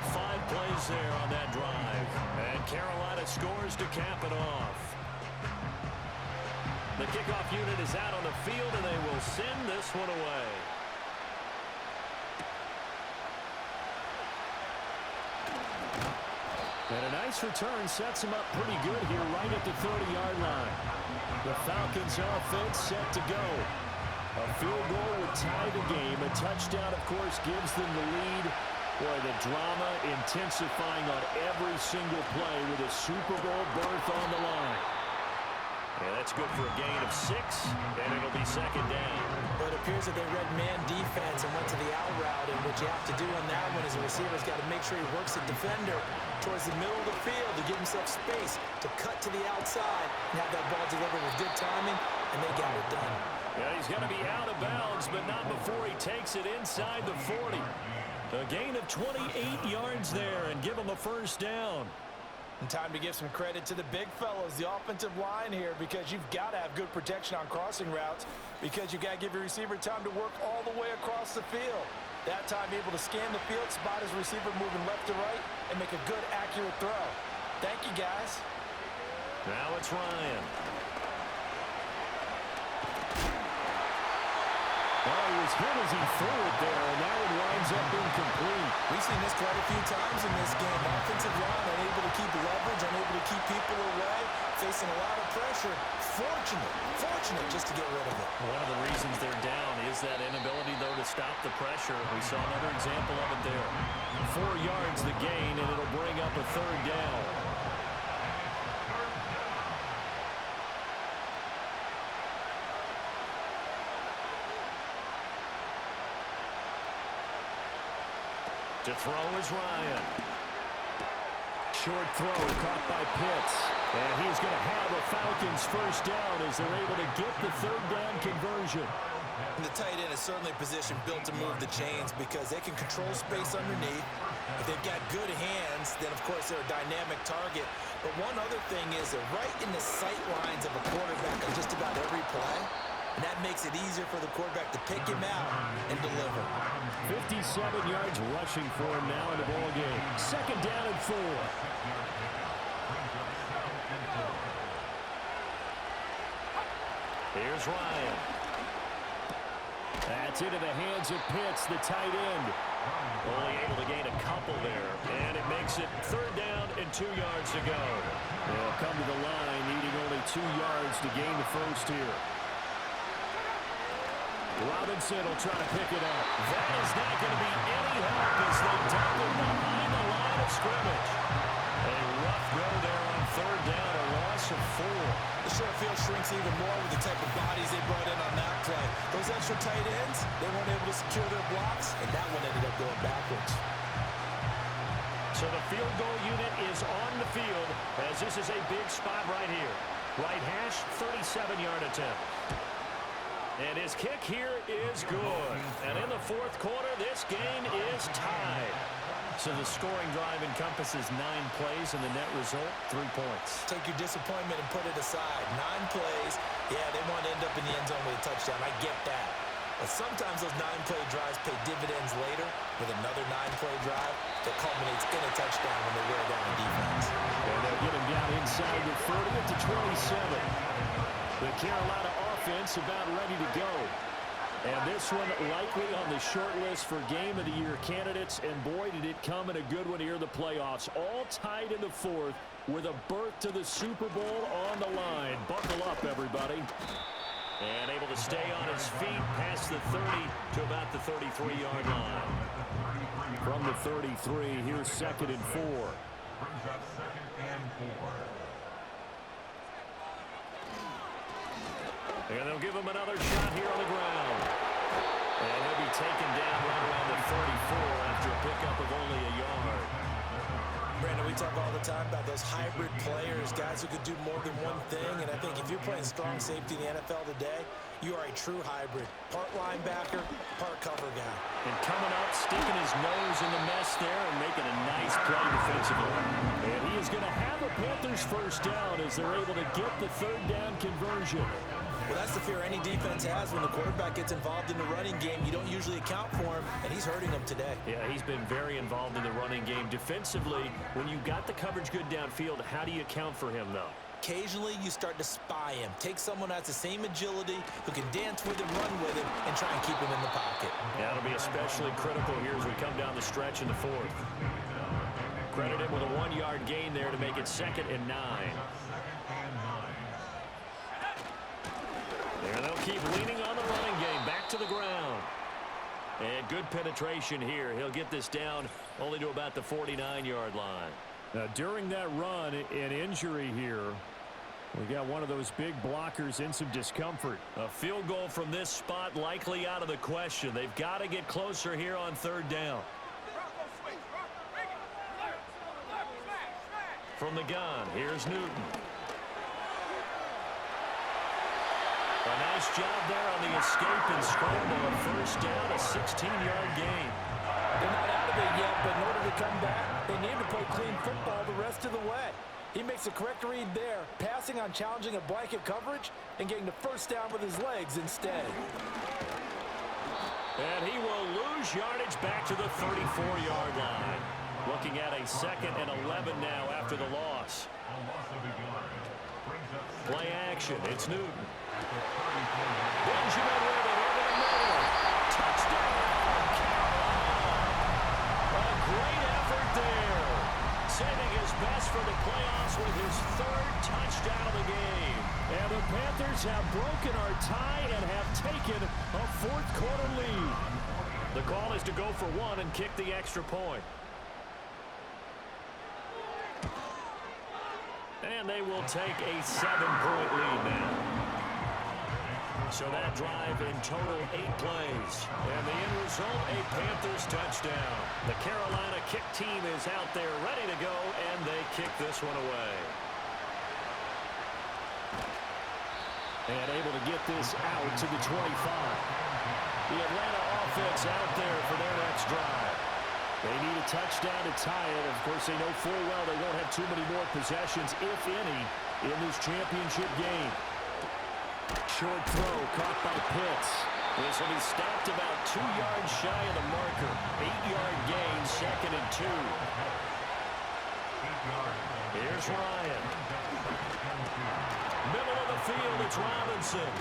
5 plays there on that drive, and Carolina scores to cap it off. The kickoff unit is out on the field, and they will send this one away. And a nice return sets him up pretty good here right at the 30-yard line. The Falcons offense set to go. A field goal would tie the game. A touchdown, of course, gives them the lead. Boy, the drama intensifying on every single play with a Super Bowl berth on the line. Yeah, that's good for a gain of 6, and it'll be 2nd down. But it appears that they read man defense and went to the out route, and what you have to do on that one as a receiver is got to make sure he works the defender towards the middle of the field to give himself space to cut to the outside and have that ball delivered with good timing, and they got it done. Yeah, he's going to be out of bounds, but not before he takes it inside the 40. A gain of 28 yards there, and give him a first down. And time to give some credit to the big fellas, the offensive line here, because you've got to have good protection on crossing routes, because you've got to give your receiver time to work all the way across the field. That time able to scan the field, spot his receiver moving left to right, and make a good, accurate throw. Thank you, guys. Now it's Ryan. Oh, he was hit as he threw it there, and that one winds up incomplete. We've seen this quite a few times in this game. Offensive line unable to keep leverage, unable to keep people away, facing a lot of pressure. Fortunate just to get rid of it. One of the reasons they're down is that inability, though, to stop the pressure. We saw another example of it there. 4 yards the gain, and it'll bring up a 3rd down. To throw is Ryan. Short throw caught by Pitts. And he's going to have a Falcons first down as they're able to get the 3rd down conversion. And the tight end is certainly a position built to move the chains because they can control space underneath. If they've got good hands, then of course they're a dynamic target. But one other thing is they're right in the sight lines of a quarterback on just about every play. And that makes it easier for the quarterback to pick him out and deliver. 57 yards rushing for him now in the ball game. 2nd down and 4. Here's Ryan. That's into the hands of Pitts, the tight end. Only able to gain a couple there, and it makes it 3rd down and 2 yards to go. They'll come to the line, needing only 2 yards to gain the first here. Robinson will try to pick it up. That is not going to be any help as they dump it behind the line of scrimmage. A rough go there on 3rd down, a loss of 4. The sure field shrinks even more with the type of bodies they brought in on that play. Those extra tight ends, they weren't able to secure their blocks, and that one ended up going backwards. So the field goal unit is on the field as this is a big spot right here. Right hash, 37-yard attempt. And his kick here is good. And in the fourth quarter, this game is tied. So the scoring drive encompasses 9 plays, and the net result, 3 points. Take your disappointment and put it aside. 9 plays. Yeah, they want to end up in the end zone with a touchdown. I get that. But sometimes those 9-play drives pay dividends later with another 9-play drive that culminates in a touchdown when they wear down the defense. And they'll get him down inside the 30 at the 27. The Carolina offense about ready to go. And this one likely on the short list for Game of the Year candidates. And boy, did it come in a good one here in the playoffs. All tied in the fourth with a berth to the Super Bowl on the line. Buckle up, everybody. And able to stay on his feet past the 30 to about the 33-yard line. From the 33, here's 2nd and 4. Brings up 2nd and 4. And they'll give him another shot here on the ground. And he'll be taken down right around the 34 after a pickup of only a yard. Brandon, we talk all the time about those hybrid players, guys who could do more than one thing. And I think if you're playing strong safety in the NFL today, you are a true hybrid. Part linebacker, part cover guy. And coming up, sticking his nose in the mess there and making a nice play defensively. And he is going to have a Panthers first down as they're able to get the 3rd down conversion. Well, that's the fear any defense has when the quarterback gets involved in the running game. You don't usually account for him, and he's hurting them today. Yeah, he's been very involved in the running game. Defensively, when you got the coverage good downfield, how do you account for him, though? Occasionally, you start to spy him. Take someone who has the same agility, who can dance with him, run with him, and try and keep him in the pocket. Yeah, that'll be especially critical here as we come down the stretch in the fourth. Credit him with a 1-yard gain there to make it 2nd and 9. And they'll keep leaning on the running game. Back to the ground. And good penetration here. He'll get this down only to about the 49-yard line. Now, during that run, an injury here. We got one of those big blockers in some discomfort. A field goal from this spot likely out of the question. They've got to get closer here on 3rd down. From the gun, here's Newton. A nice job there on the escape and scramble. A first down, a 16-yard gain. They're not out of it yet, but in order to come back, they need to play clean football the rest of the way. He makes a correct read there, passing on challenging a blanket coverage and getting the first down with his legs instead. And he will lose yardage back to the 34-yard line. Looking at a 2nd and 11 now after the loss. Play action. It's Newton. Benjamin with it over the middle. Touchdown, Carolina. A great effort there. Saving his best for the playoffs with his 3rd touchdown of the game. And the Panthers have broken our tie and have taken a 4th quarter lead. The call is to go for 1 and kick the extra point. And they will take a 7-point lead now. So that drive in total 8 plays. And the end result, a Panthers touchdown. The Carolina kick team is out there ready to go, and they kick this one away. And able to get this out to the 25. The Atlanta offense out there for their next drive. They need a touchdown to tie it. Of course, they know full well they won't have too many more possessions, if any, in this championship game. Short throw caught by Pitts. This will be stopped about 2 yards shy of the marker. 8-yard gain, 2nd and 2. Here's Ryan. Middle of the field, it's Robinson.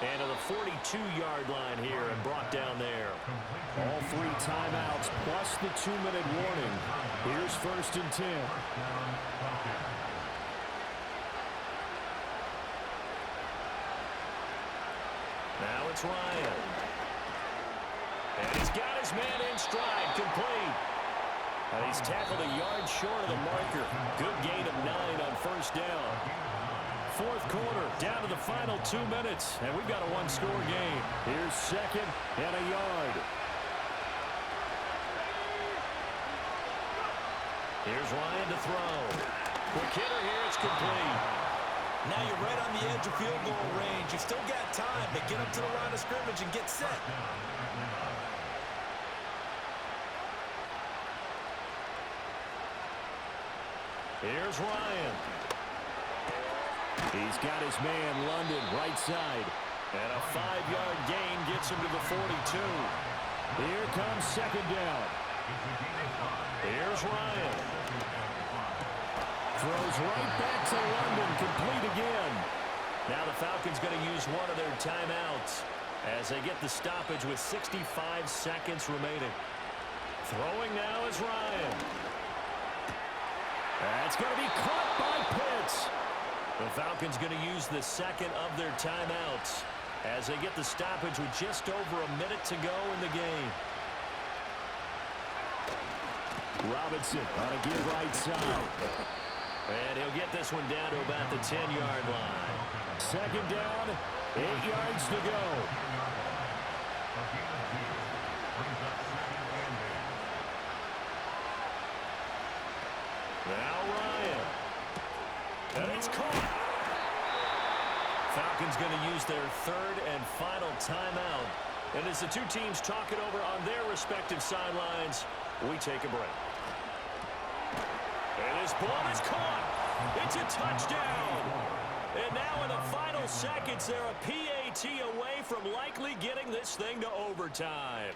And to the 42-yard line here and brought down there. All 3 timeouts plus the 2-minute warning. Here's 1st and 10. Now it's Ryan. And he's got his man in stride, complete. And he's tackled a yard short of the marker. Good gain of 9 on 1st down. fourth quarter, down to the final 2 minutes, and we've got a one-score game. Here's second and a yard. Here's Ryan to throw. Quick hitter here, it's complete. Now you're right on the edge of field goal range. You still got time, but get up to the line of scrimmage and get set. Here's Ryan. He's got his man, London, right side. And a 5-yard gain gets him to the 42. Here comes second down. Here's Ryan. Throws right back to London, complete again. Now the Falcons going to use one of their timeouts as they get the stoppage with 65 seconds remaining. Throwing now is Ryan. That's going to be caught by Pitts. The Falcons going to use the second of their timeouts as they get the stoppage with just over a minute to go in the game. Robinson on a give right side. And he'll get this one down to about the 10-yard line. Second down, 8 yards to go. Now Ryan. And it's caught. Falcons going to use their third and final timeout. And as the two teams talk it over on their respective sidelines, we take a break. And this ball is caught. It's a touchdown. And now in the final seconds, they're a PAT away from likely getting this thing to overtime.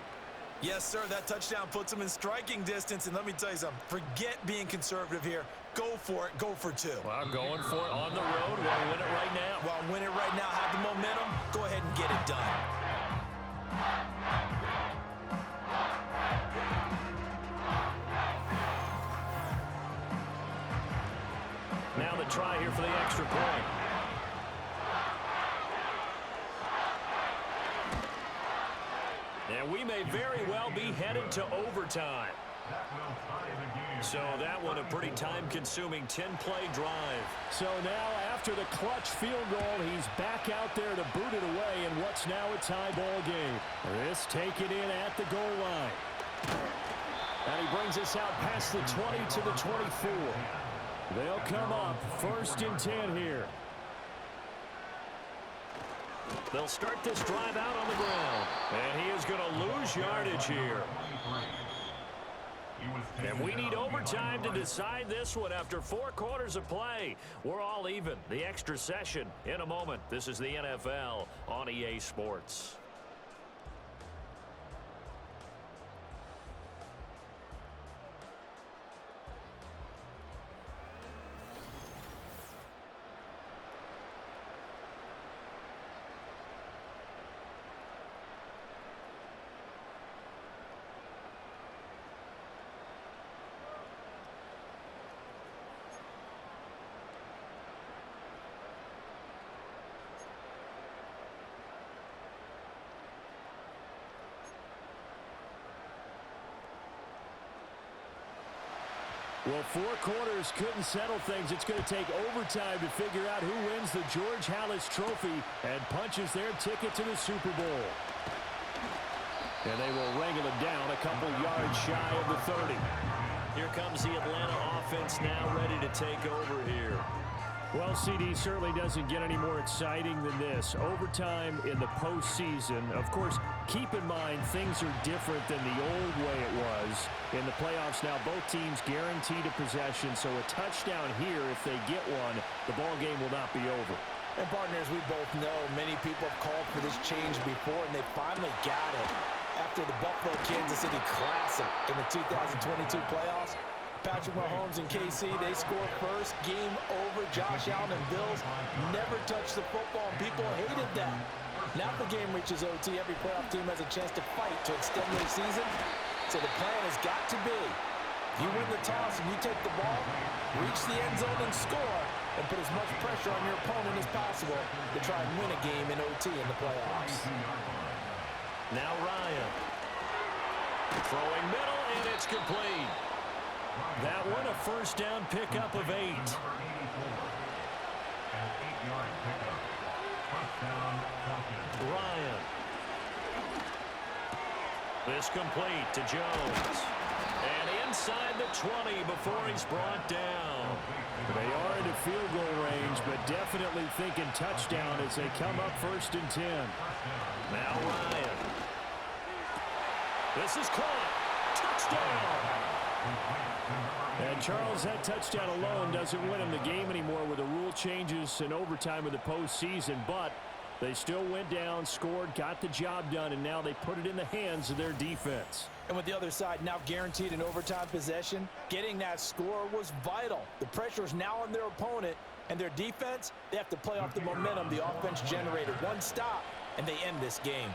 Yes, sir, that touchdown puts them in striking distance. And let me tell you something, forget being conservative here. Go for it, go for two. Well, going for it on the road. Want to win it right now? Well, win it right now, have the momentum, go ahead and get it done. Now the try here for the extra point. And we may very well be headed to overtime. So that one a pretty time-consuming 10-play drive. So now after the clutch field goal, he's back out there to boot it away in what's now a tie ball game. This taken in at the goal line. And he brings us out past the 20 to the 24. They'll come up first and 10 here. They'll start this drive out on the ground. And he is going to lose yardage here. And we need overtime to decide this one after 4 quarters of play. We're all even. The extra session in a moment. This is the NFL on EA Sports. Well, 4 quarters couldn't settle things. It's going to take overtime to figure out who wins the George Halas Trophy and punches their ticket to the Super Bowl. And they will wrangle it down a couple yards shy of the 30. Here comes the Atlanta offense now ready to take over here. Well, CD certainly doesn't get any more exciting than this. Overtime in the postseason. Of course, keep in mind things are different than the old way it was. In the playoffs now, both teams guaranteed a possession, so a touchdown here, if they get one, the ball game will not be over. And partners, we both know many people have called for this change before, and they finally got it. After the Buffalo-Kansas City Classic in the 2022 playoffs, Patrick Mahomes and KC, they score first, game over. Josh Allen and Bills never touched the football, and people hated that. Now the game reaches OT, every playoff team has a chance to fight to extend their season. So the plan has got to be, you win the toss and you take the ball, reach the end zone and score, and put as much pressure on your opponent as possible to try and win a game in OT in the playoffs. Now Ryan. Throwing middle, and it's complete. That one a first down pickup of 8. An 8-yard pickup. First down, Falcons. Ryan. This complete to Jones. And inside the 20 before he's brought down. They are into field goal range, but definitely thinking touchdown as they come up 1st and 10. Now Ryan. This is caught. Touchdown. And Charles, that touchdown alone doesn't win him the game anymore with the rule changes and overtime of the postseason, but they still went down, scored, got the job done, and now they put it in the hands of their defense. And with the other side now guaranteed an overtime possession, getting that score was vital. The pressure is now on their opponent, and their defense, they have to play off the momentum the offense generated. One stop, and they end this game.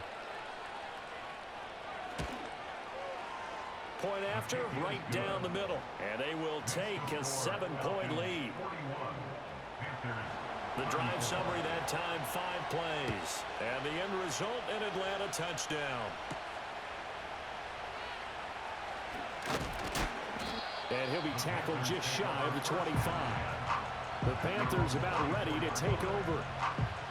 Point after, right down the middle. And they will take a 7-point lead. The drive summary that time, 5 plays. And the end result, an Atlanta touchdown. And he'll be tackled just shy of the 25. The Panthers about ready to take over.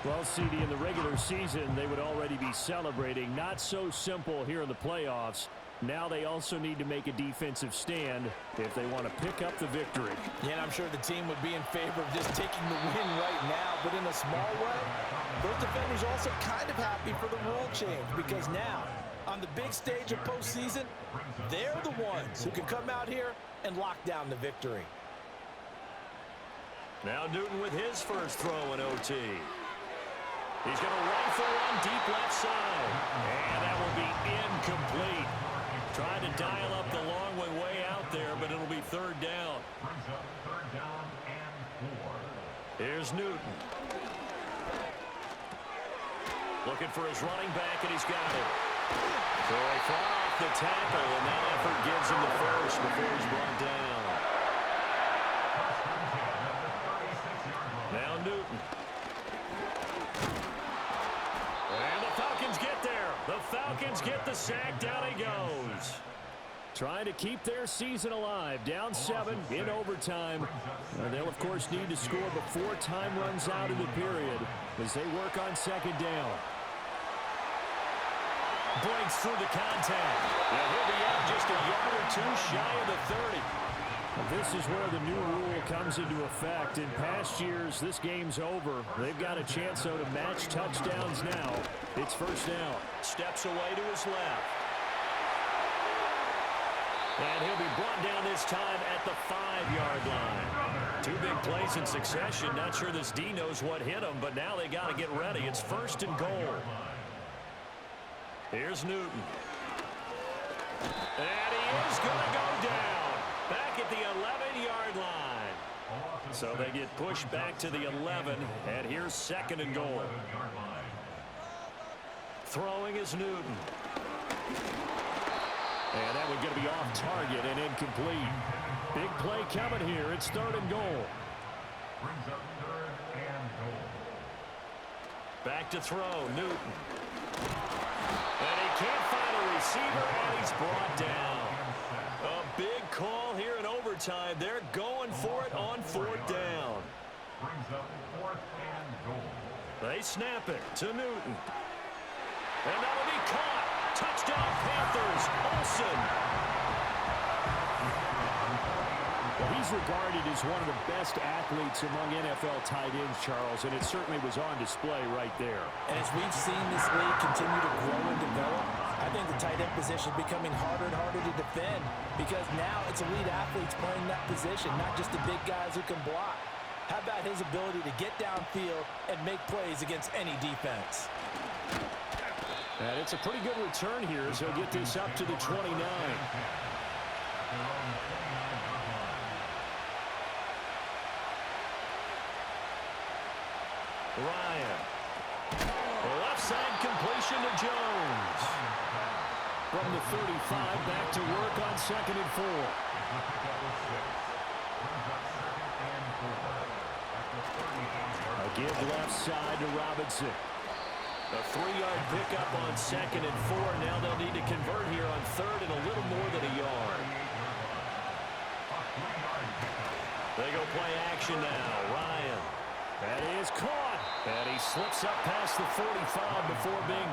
Well, CD, in the regular season, they would already be celebrating. Not so simple here in the playoffs. Now they also need to make a defensive stand if they want to pick up the victory. Yeah, and I'm sure the team would be in favor of just taking the win right now, but in a small way, those defenders also kind of happy for the rule change because now, on the big stage of postseason, they're the ones who can come out here and lock down the victory. Now Newton with his first throw in OT. He's going to rifle one deep left side. And that will be incomplete. Trying to dial up the long one way out there, but it'll be 3rd down. Brings up 3rd down and 4. Here's Newton. Looking for his running back, and he's got it. So he fought off the tackle, and that effort gives him the first before he's brought down. Now Newton. And the Falcons get there. The Falcons get the sack. Down he goes. Trying to keep their season alive. Down 7 in overtime. And they'll, of course, need to score before time runs out in the period as they work on 2nd down. Breaks through the contact. And he'll be out just a yard or 2 shy of the 30. This is where the new rule comes into effect. In past years, this game's over. They've got a chance, though, to match touchdowns now. It's 1st down. Steps away to his left. And he'll be brought down this time at the 5-yard line. 2 big plays in succession. Not sure this D knows what hit him, but now they got to get ready. It's 1st and goal. Here's Newton. And he is going to go down. Back at the 11-yard line. So they get pushed back to the 11, and here's 2nd and goal. Throwing is Newton. And that one's going to be off target and incomplete. Big play coming here. It's 3rd and goal. Brings up 3rd and goal. Back to throw, Newton. And he can't find a receiver, and he's brought down. A big call here in overtime. They're going for it on 4th down. Brings up 4th and goal. They snap it to Newton. And that'll be caught. Touchdown, Panthers. Olsen. Well, he's regarded as one of the best athletes among NFL tight ends, Charles, and it certainly was on display right there. And as we've seen this league continue to grow and develop, I think the tight end position is becoming harder and harder to defend because now it's elite athletes playing that position, not just the big guys who can block. How about his ability to get downfield and make plays against any defense? And it's a pretty good return here as he'll get this up to the 29. Ryan. Left side completion to Jones. From the 35, back to work on 2nd and 4. A give left side to Robinson. A 3-yard pickup on 2nd and 4. Now they'll need to convert here on 3rd and a little more than a yard. They go play action now. Ryan. That is caught. And he slips up past the 45 before being